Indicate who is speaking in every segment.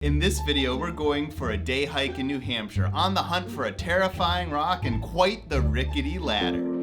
Speaker 1: In this video, we're going for a day hike in New Hampshire, on the hunt for a terrifying rock and quite the rickety ladder.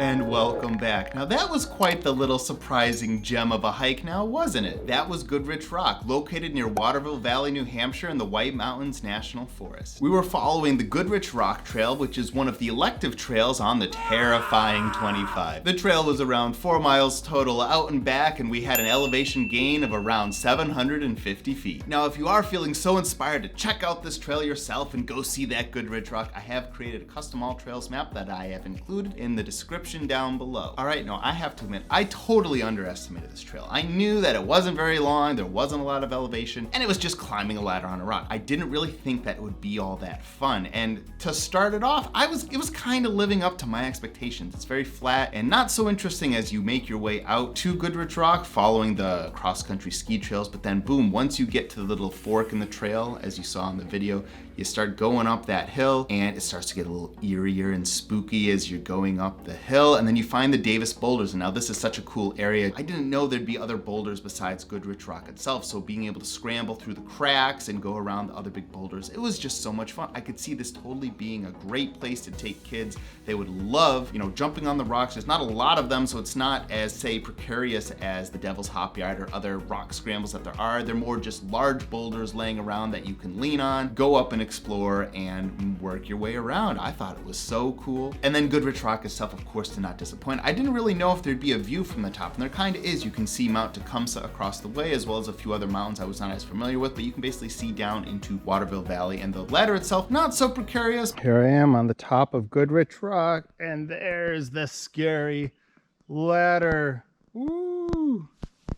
Speaker 1: And welcome back. Now that was quite the little surprising gem of a hike now, wasn't it? That was Goodrich Rock, located near Waterville Valley, New Hampshire in the White Mountains National Forest. We were following the Goodrich Rock Trail, which is one of the elective trails on the terrifying 25. The trail was around 4 miles total out and back, and we had an elevation gain of around 750 feet. Now if you are feeling so inspired to check out this trail yourself and go see that Goodrich Rock, I have created a custom all trails map that I have included in the description down below. All right, now I have to admit, I totally underestimated this trail. I knew that it wasn't very long, there wasn't a lot of elevation, and it was just climbing a ladder on a rock. I didn't really think that it would be all that fun. And to start it off, it was kind of living up to my expectations. It's very flat and not so interesting as you make your way out to Goodrich Rock, following the cross-country ski trails, but then boom, once you get to the little fork in the trail, as you saw in the video, you start going up that hill and it starts to get a little eerier and spooky as you're going up the hill, and then you find the Davis boulders. And now this is such a cool area. I didn't know there'd be other boulders besides Goodrich Rock itself, so being able to scramble through the cracks and go around the other big boulders, it was just so much fun. I could see this totally being a great place to take kids. They would love, jumping on the rocks. There's not a lot of them, so it's not as, say, precarious as the Devil's Hop Yard or other rock scrambles that there are. They're more just large boulders laying around that you can lean on, go up and explore and work your way around. I thought it was so cool. And then Goodrich Rock itself, of course, did not disappoint. I didn't really know if there'd be a view from the top, and there kind of is. You can see Mount Tecumseh across the way, as well as a few other mountains I was not as familiar with, but you can basically see down into Waterville Valley, and the ladder itself, not so precarious. Here I am on the top of Goodrich Rock, and there's the scary ladder. Woo!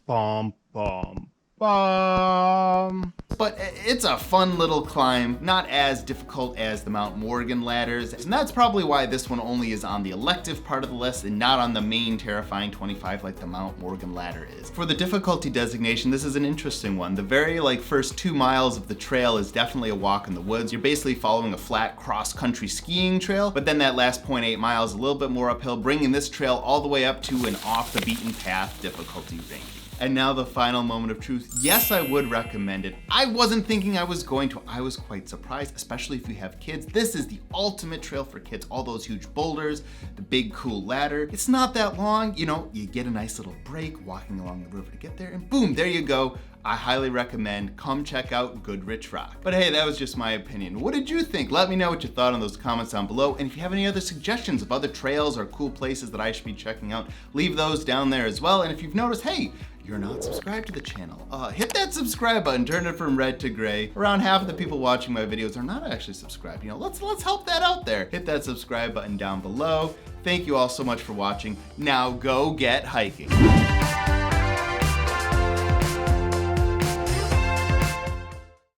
Speaker 1: Bum, bum, bum. But it's a fun little climb, not as difficult as the Mount Morgan ladders, and that's probably why this one only is on the elective part of the list and not on the main terrifying 25 like the Mount Morgan ladder is. For the difficulty designation, this is an interesting one. The very first 2 miles of the trail is definitely a walk in the woods. You're basically following a flat cross-country skiing trail, but then that last 0.8 miles, a little bit more uphill, bringing this trail all the way up to an off-the-beaten-path difficulty ranking. And now the final moment of truth. Yes, I would recommend it. I wasn't thinking I was going to. I was quite surprised, especially if you have kids. This is the ultimate trail for kids. All those huge boulders, the big cool ladder. It's not that long. You get a nice little break walking along the river to get there, and boom, there you go. I highly recommend. Come check out Goodrich Rock. But hey, that was just my opinion. What did you think? Let me know what you thought in those comments down below. And if you have any other suggestions of other trails or cool places that I should be checking out, leave those down there as well. And if you've noticed, hey, you're not subscribed to the channel, hit that subscribe button, turn it from red to gray. Around half of the people watching my videos are not actually subscribed. Let's help that out there. Hit that subscribe button down below. Thank you all so much for watching. Now go get hiking.